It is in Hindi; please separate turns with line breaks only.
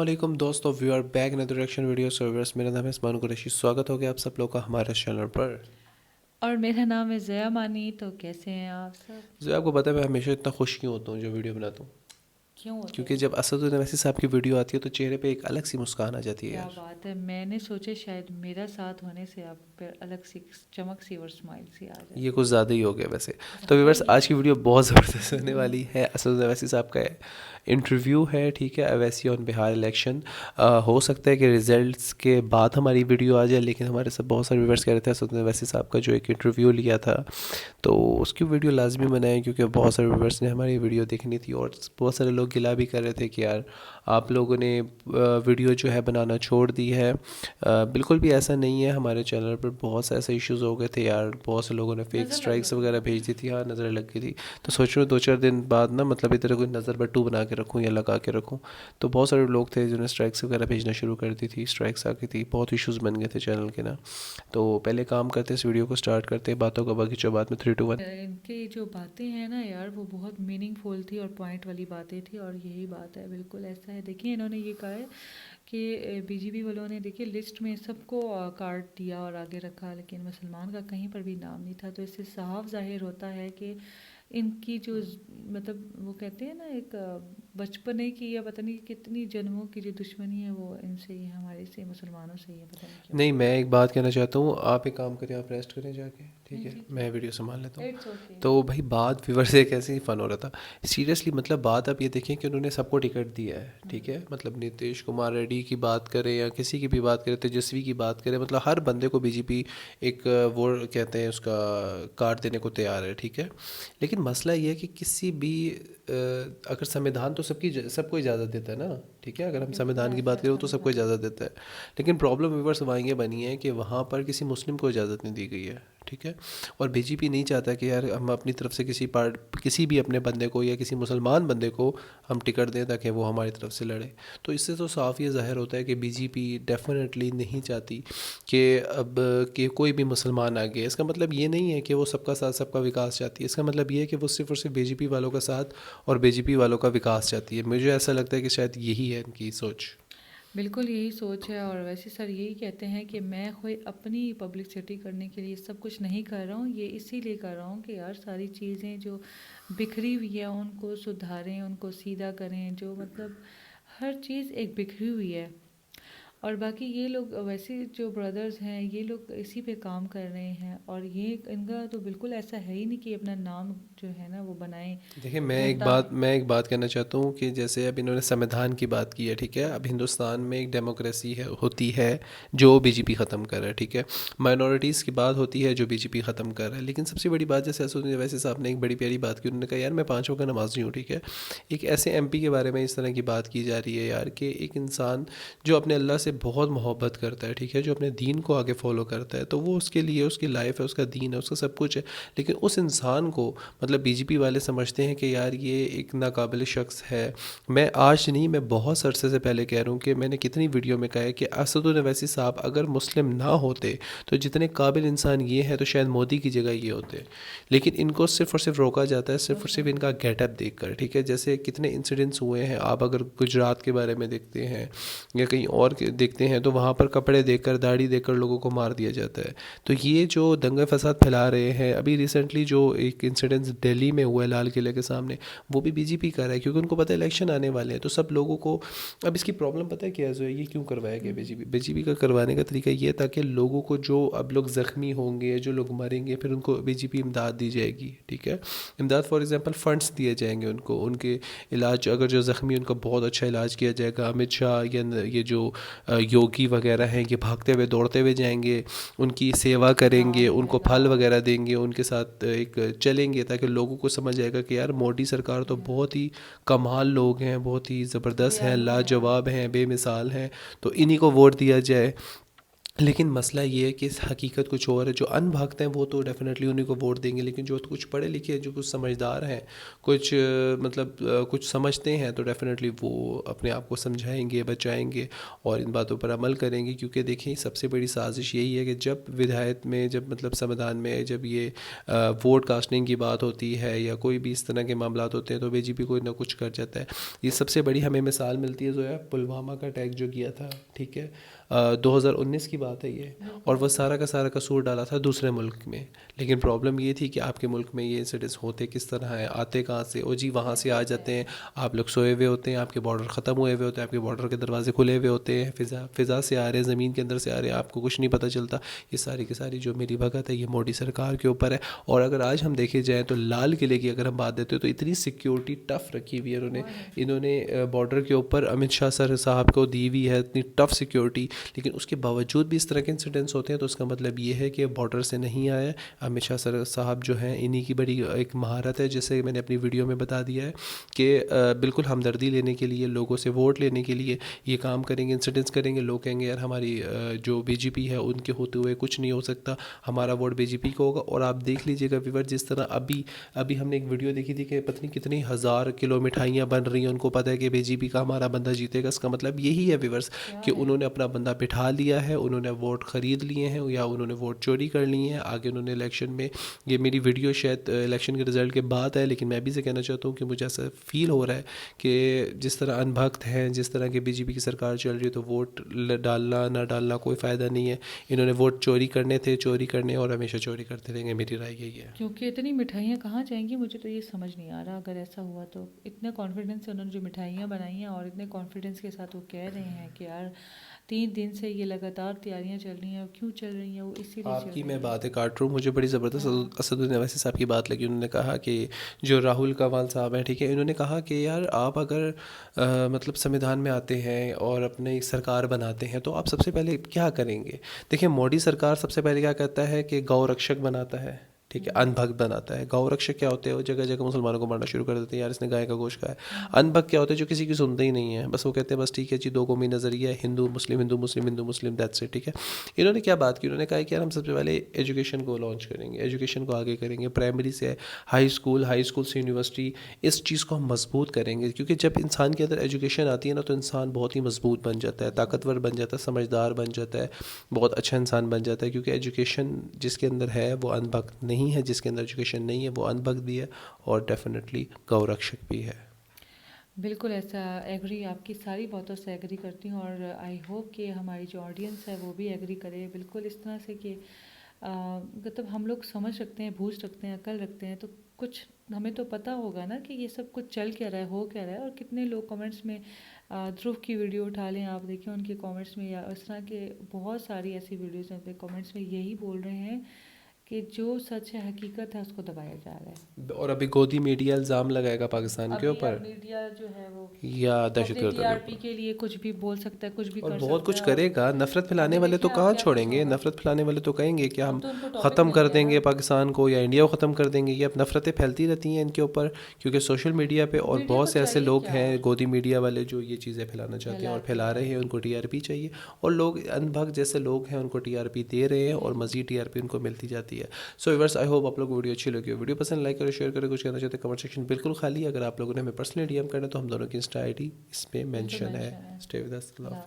वालेकुम दोस्तों, we are back in direction video servers. मेरा नाम है इस्मान कुरैशी। स्वागत हो गया आप सब लोग का हमारे चैनल पर।
और मेरा नाम है ज़या मानी। तो कैसे हैं आप सब?
जो आपको पता है, मैं हमेशा इतना खुश क्यों होता हूँ जो वीडियो बनाता हूँ,
क्यों होते
क्योंकि
हैं?
जब असदुद्दीन अवैसी साहब की वीडियो आती है तो चेहरे पे एक अलग सी मुस्कान आ जाती है
क्या
यार।
बात है, मैंने सोचा शायद मेरा साथ होने से आप पर अलग सी चमक सी और स्माइल सी आ
ये
जाती
कुछ ज़्यादा ही हो गया वैसे।
है।
तो
हाँ
व्यूअर्स,
ये
आज की वीडियो बहुत ज़बरदस्त होने वाली है। असदुद्दीन अवैसी साहब का इंटरव्यू है, ठीक है, अवैसी ऑन बिहार इलेक्शन। हो सकता है कि रिजल्ट्स के बाद हमारी वीडियो आ जाए, लेकिन हमारे साथ बहुत सारे व्यूअर्स कह रहे थे असदुद्दीन अवैसी साहब का जो एक इंटरव्यू लिया था तो उसकी वीडियो लाजमी बनाएं, क्योंकि बहुत सारे व्यूवर्स ने हमारी वीडियो देखनी थी और बहुत सारे लोग गिला भी कर रहे थे कि यार आप लोगों ने वीडियो जो है बनाना छोड़ दी है। बिल्कुल भी ऐसा नहीं है। हमारे चैनल पर बहुत से ऐसे इश्यूज़ हो गए थे यार, बहुत से लोगों ने फेक
नज़र लग
स्ट्राइक्स
गई थी
वगैरह
ना।
भेज दी थी। हाँ, नज़र लग गई थी। तो सोच रहा हूँ 2-4 दिन बाद ना, मतलब इधर कोई नज़र बट्टू बना के रखूँ या लगा के रखूँ। तो बहुत सारे लोग थे जिन्होंने स्ट्राइक्स वगैरह भेजना शुरू कर दी थी। स्ट्राइक्स आ गई थी, बहुत इश्यूज़ बन गए थे चैनल के ना। तो पहले काम करते इस वीडियो को स्टार्ट करते, बातों का बगीचा बात में 3 2 1।
इनकी जो बातें हैं ना यार, वो बहुत मीनिंगफुल थी और पॉइंट वाली बातें थी, और यही बात है, बिल्कुल ऐसा है। देखिए, इन्होंने ये कहा है कि बीजेपी वालों ने, देखिए, लिस्ट में सबको कार्ड दिया और आगे रखा, लेकिन मुसलमान का कहीं पर भी नाम नहीं था। तो इससे साफ जाहिर होता है कि इनकी जो मतलब वो कहते हैं ना, एक बचपने की या पता नहीं कितनी जन्मों की जो दुश्मनी है, वो इनसे ही है, हमारे से, मुसलमानों से ही है, पता नहीं क्यों।
नहीं, मैं एक बात कहना चाहता हूँ। आप एक काम करें, आप रेस्ट करें जाके, ठीक
नहीं,
है,
ठीक है।
मैं वीडियो संभाल लेता हूँ।
It's okay.
तो भाई, बात व्यूवर से कैसे ही फ़न हो रहा था। सीरियसली, मतलब बात आप ये देखें कि उन्होंने सबको टिकट दिया है, ठीक है। मतलब नीतीश कुमार रेड्डी की बात करें या किसी की भी बात करें, तेजस्वी की बात करें, मतलब हर बंदे को बीजेपी एक वो कहते हैं उसका कार्ड देने को तैयार है, ठीक है। लेकिन मसला ये है कि किसी भी अगर संविधान तो सबको इजाज़त देता है ना, ठीक है। अगर हम
बिल्कुल
संविधान की
ऐसा
बात
है
करें वो तो सबको
संविधान।
इजाज़त देता है। लेकिन प्रॉब्लम व्यूवर्स वहाँ ये बनी है कि वहाँ पर किसी मुस्लिम को इजाज़त नहीं दी गई है, ठीक है। और बीजेपी नहीं चाहता कि यार हम अपनी तरफ से किसी भी अपने बंदे को या किसी मुसलमान बंदे को हम टिकट दें ताकि वो हमारी तरफ से लड़े। तो इससे तो साफ ये ज़ाहिर होता है कि बीजेपी डेफिनेटली नहीं चाहती कि अब कि कोई भी मुसलमान आ गया। इसका मतलब ये नहीं है कि वो सबका साथ सबका विकास चाहती है। इसका मतलब ये है कि वो सिर्फ़ और सिर्फ बीजेपी वालों का साथ और बीजेपी वालों का विकास चाहती है। मुझे ऐसा लगता है कि शायद यही है इनकी सोच।
बिल्कुल यही सोच है, और वैसे सर यही कहते हैं कि मैं कोई अपनी पब्लिसिटी करने के लिए सब कुछ नहीं कर रहा हूँ, ये इसीलिए कर रहा हूँ कि यार सारी चीज़ें जो बिखरी हुई है उनको सुधारें, उनको सीधा करें, जो मतलब हर चीज़ एक बिखरी हुई है। और बाकी ये लोग वैसे जो ब्रदर्स हैं, ये लोग इसी पे काम कर रहे हैं, और ये इनका तो बिल्कुल ऐसा है ही नहीं कि अपना नाम जो है ना वो बनाएं
देखिए,
जनता में।
मैं एक बात कहना चाहता हूँ कि जैसे अब इन्होंने संविधान की बात की है, ठीक है। अब हिंदुस्तान में एक डेमोक्रेसी है, होती है, जो बीजेपी ख़त्म कर रहा है, ठीक है। माइनॉरिटीज़ की बात होती है जो बीजेपी ख़त्म कर रहा है। लेकिन सबसे बड़ी बात, जैसे असदुद्दीन वैसे साहब ने एक बड़ी प्यारी बात की। उन्होंने कहा यार मैं 5 वक्त का नमाजी हूँ, ठीक है। एक ऐसे एमपी के बारे में इस तरह की बात की जा रही है यार, कि एक इंसान जो अपने अल्लाह से बहुत मोहब्बत करता है, ठीक है, जो अपने दीन को आगे फॉलो करता है, तो वो उसके लिए उसकी लाइफ है, उसका दीन है, उसका सब कुछ है। लेकिन उस इंसान को मतलब बीजेपी वाले समझते हैं कि यार ये एक नाकाबिल शख्स है। मैं आज नहीं, मैं बहुत अरसे से पहले कह रहा हूँ कि मैंने कितनी वीडियो में कहा है कि असदुद्दीन अवैसी साहब अगर मुस्लिम ना होते तो जितने काबिल इंसान ये हैं तो शायद मोदी की जगह ये होते। लेकिन इनको सिर्फ़ और सिर्फ रोका जाता है सिर्फ़ और सिर्फ इनका गेटअप देखकर, ठीक है। जैसे कितने इंसिडेंट्स हुए हैं, आप अगर गुजरात के बारे में देखते हैं या कहीं और देखते हैं, तो वहाँ पर कपड़े देखकर, दाढ़ी देखकर लोगों को मार दिया जाता है। तो ये जो दंगे फसाद फैला रहे हैं, अभी रिसेंटली जो एक इंसिडेंस दिल्ली में हुआ है लाल किले के सामने, वो भी बीजेपी कर रहा है, क्योंकि उनको पता है इलेक्शन आने वाले हैं। तो सब लोगों को अब इसकी प्रॉब्लम पता है क्या है, जो है ये क्यों करवाया गया बीजेपी बीजेपी का करवाने का तरीका ये, ताकि लोगों को, जो अब लोग ज़ख्मी होंगे, जो लोग मरेंगे, फिर उनको बीजेपी इमदाद दी जाएगी, ठीक है। इमदाद फॉर एग्जांपल फंड्स दिए जाएंगे उनको, उनके इलाज, अगर जो ज़ख्मी उनका बहुत अच्छा इलाज किया जाएगा। अमित शाह या ये जो योगी वगैरह हैं, ये भागते हुए दौड़ते हुए जाएंगे, उनकी सेवा करेंगे,
या
उनको फल
अल्लाह।
वगैरह देंगे, उनके साथ एक चलेंगे, ताकि लोगों को समझ आएगा कि यार मोदी सरकार तो
या
बहुत ही कमाल लोग हैं, बहुत ही ज़बरदस्त हैं,
दयालु है।
लाजवाब हैं, बेमिसाल हैं, तो इन्हीं को वोट दिया जाए। लेकिन मसला ये है कि इस हकीकत कुछ और है। जो अनभक्त हैं वो तो डेफ़िनेटली उन्हीं को वोट देंगे, लेकिन जो कुछ पढ़े लिखे हैं, जो कुछ समझदार हैं, कुछ कुछ समझते हैं, तो डेफ़िनेटली वो अपने आप को समझाएंगे, बचाएंगे और इन बातों पर अमल करेंगे। क्योंकि देखें, सबसे बड़ी साजिश यही है कि जब विधायत में, जब संविधान में जब ये वोट कास्टिंग की बात होती है या कोई भी इस तरह के मामला होते हैं, तो बीजेपी कोई ना कुछ कर जाता है। ये सबसे बड़ी हमें मिसाल मिलती है जो है पुलवामा का अटैक जो किया था, ठीक है, 2019 की बात है ये। और वह सारा का सारा कसूर डाला था दूसरे मुल्क में। लेकिन प्रॉब्लम ये थी कि आपके मुल्क में ये इंसिडेंट्स होते किस तरह हैं, आते कहाँ से, और जी वहाँ से आ जाते हैं, आप लोग सोए हुए होते हैं, आपके बॉर्डर ख़त्म हुए हुए होते हैं, आपके बॉर्डर के दरवाजे खुले हुए होते हैं, फ़िज़ा से आ रहे हैं, ज़मीन के अंदर से आ रहे हैं, आपको कुछ नहीं पता चलता। ये सारी की सारी जो मेरी भगत है, ये मोदी सरकार के ऊपर है। और अगर आज हम देखे जाएँ तो लाल किले की अगर हम बात देते हैं तो इतनी सिक्योरिटी टफ रखी हुई है इन्होंने बॉर्डर के ऊपर अमित शाह सर साहब को दी हुई है, इतनी टफ सिक्योरिटी। लेकिन उसके बावजूद भी इस तरह के इंसिडेंट्स होते हैं, तो उसका मतलब ये है कि बॉर्डर से नहीं आया। अमित शाह सर साहब जो हैं, इन्हीं की बड़ी एक महारत है, जैसे मैंने अपनी वीडियो में बता दिया है कि बिल्कुल हमदर्दी लेने के लिए, लोगों से वोट लेने के लिए ये काम करेंगे, इंसिडेंट्स करेंगे। लोग कहेंगे यार हमारी जो बीजेपी है उनके होते हुए कुछ नहीं हो सकता, हमारा वोट बीजेपी को होगा। और आप देख लीजिएगा व्यूअर, जिस तरह अभी अभी हमने एक वीडियो देखी थी कि पता नहीं कितनी हज़ार किलो मिठाइयाँ बन रही हैं, उनको पता है कि बीजेपी का हमारा बंदा जीतेगा। इसका मतलब यही है व्यूअर्स कि उन्होंने अपना बंदा बिठा लिया है, उन्होंने वोट ख़रीद लिए हैं या उन्होंने वोट चोरी कर लिए हैं। आगे उन्होंने इलेक्शन में, ये मेरी वीडियो शायद इलेक्शन के रिज़ल्ट के बाद है, लेकिन मैं भी से कहना चाहता हूँ कि मुझे ऐसा फ़ील हो रहा है कि जिस तरह अनभक्त हैं, जिस तरह की बीजेपी की सरकार चल रही है, तो वोट डालना ना डालना कोई फ़ायदा नहीं है। इन्होंने वोट चोरी करने थे, चोरी करने और हमेशा चोरी करते रहेंगे। मेरी राय यही है।
क्योंकि इतनी मिठाइयाँ कहाँ जाएंगी, मुझे तो ये समझ नहीं आ रहा। अगर ऐसा हुआ तो इतने कॉन्फिडेंस से उन्होंने जो मिठाइयाँ बनाई हैं और इतने कॉन्फिडेंस के साथ वो कह रहे हैं कि यार 3 दिन से ये लगातार तैयारियां चल रही हैं, और क्यों चल रही हैं, वो इसीलिए चल
आपकी
रही
मैं
हैं।
बातें काट रहा हूँ, मुझे बड़ी ज़बरदस्त
हाँ।
असदुद्दीन अवैसी साहब की बात लगी। उन्होंने कहा कि जो राहुल कंवाल साहब हैं, ठीक है, इन्होंने कहा कि यार आप अगर संविधान में आते हैं और अपने एक सरकार बनाते हैं, तो आप सबसे पहले क्या करेंगे। देखिए, मोदी सरकार सबसे पहले क्या करता है कि गौ रक्षक बनाता है, ठीक है, अनभक्त बनाता है। गौ रक्षक क्या होते हैं, वो जगह जगह मुसलमानों को मारना शुरू कर देते हैं, यार इसने गाय का गोश्त खाया। अनभक्त क्या होते हैं, जो किसी की सुनते ही नहीं है, बस वो कहते हैं बस ठीक है जी, दो कौमी नज़रिया है, हिंदू मुस्लिम, हिंदू मुस्लिम, हिंदू मुस्लिम, दैट्स इट, ठीक है। इन्होंने क्या बात की, उन्होंने कहा कि यार हम सबसे पहले एजुकेशन को लॉन्च करेंगे, एजुकेशन को आगे करेंगे, प्राइमरी से हाई स्कूल से यूनिवर्सिटी, इस चीज़ को हम मजबूत करेंगे। क्योंकि जब इंसान के अंदर एजुकेशन आती है ना, तो इंसान बहुत ही मजबूत बन जाता है, ताकतवर बन जाता है, समझदार बन जाता है, बहुत अच्छा इंसान बन जाता है। क्योंकि एजुकेशन जिसके अंदर है वो अनभक्त नहीं है, जिसके अंदर एजुकेशन नहीं है वो अनभक्त भी है और डेफिनेटली गौरक्षक भी है।
बिल्कुल ऐसा एग्री, आपकी सारी बातों से एग्री करती हूँ, और आई होप कि हमारी जो ऑडियंस है वो भी एग्री करे बिल्कुल इस तरह से कि मतलब हम लोग समझ सकते हैं, बूझ सकते हैं, अकल रखते हैं, तो कुछ हमें तो पता होगा ना कि ये सब कुछ चल क्या रहा है, हो क्या रहा है। और कितने लोग कमेंट्स में ध्रुव की वीडियो उठा लें, आप देखें उनके कमेंट्स में, या इस तरह के बहुत सारी ऐसी वीडियोज़ हैं पे कमेंट्स में यही बोल रहे हैं कि जो सच है, हकीकत है, उसको दबाया जा रहा है।
और अभी गोदी मीडिया इल्ज़ाम लगाएगा पाकिस्तान के
अभी अब
ऊपर
मीडिया जो है वो
या
अपने
दहशतगर्दों के
टीआरपी
ऊपर,
के लिए कुछ भी बोल सकता है, कुछ भी
और
कर
बहुत
सकता
कुछ
है। अब
करेगा। नफ़रत फैलाने
अभी
वाले तो
देखिए अब
कहाँ
क्या कुछ
छोड़ेंगे,
होगा।
नफ़रत फैलाने वाले तो कहेंगे कि
अब
हम
तो उनको टॉपिक
ख़त्म
मिल
कर
गया ना।
देंगे पाकिस्तान को या इंडिया को ख़त्म कर देंगे। ये अब नफ़रतें फैलती रहती हैं इनके ऊपर, क्योंकि सोशल मीडिया पे और
मीडिया को
बहुत से ऐसे
चाहिए
लोग
क्या,
हैं गोदी मीडिया वाले जो ये चीज़ें फैलाना चाहते हैं और
फैलाते
फैला
हैं।
रहे हैं। उनको टीआरपी चाहिए और लोग अनभक्त जैसे लोग हैं उनको टीआरपी दे रहे हैं और मज़ीद टीआरपी उनको मिलती जाती है। सो व्यूअर्स, आई होप आप लोग को वीडियो अच्छी लगी हो। वीडियो पसंद लाइक करो, शेयर करो, कुछ कहना चाहते हैं कमेंट सेक्शन बिल्कुल खाली है। अगर आप लोगों ने हमें पर्सनली डीएम करना है तो हम दोनों की इंस्टा आईडी इसमें
बिल्कुल
मेंशन है।
मेंशन है।
Stay with us.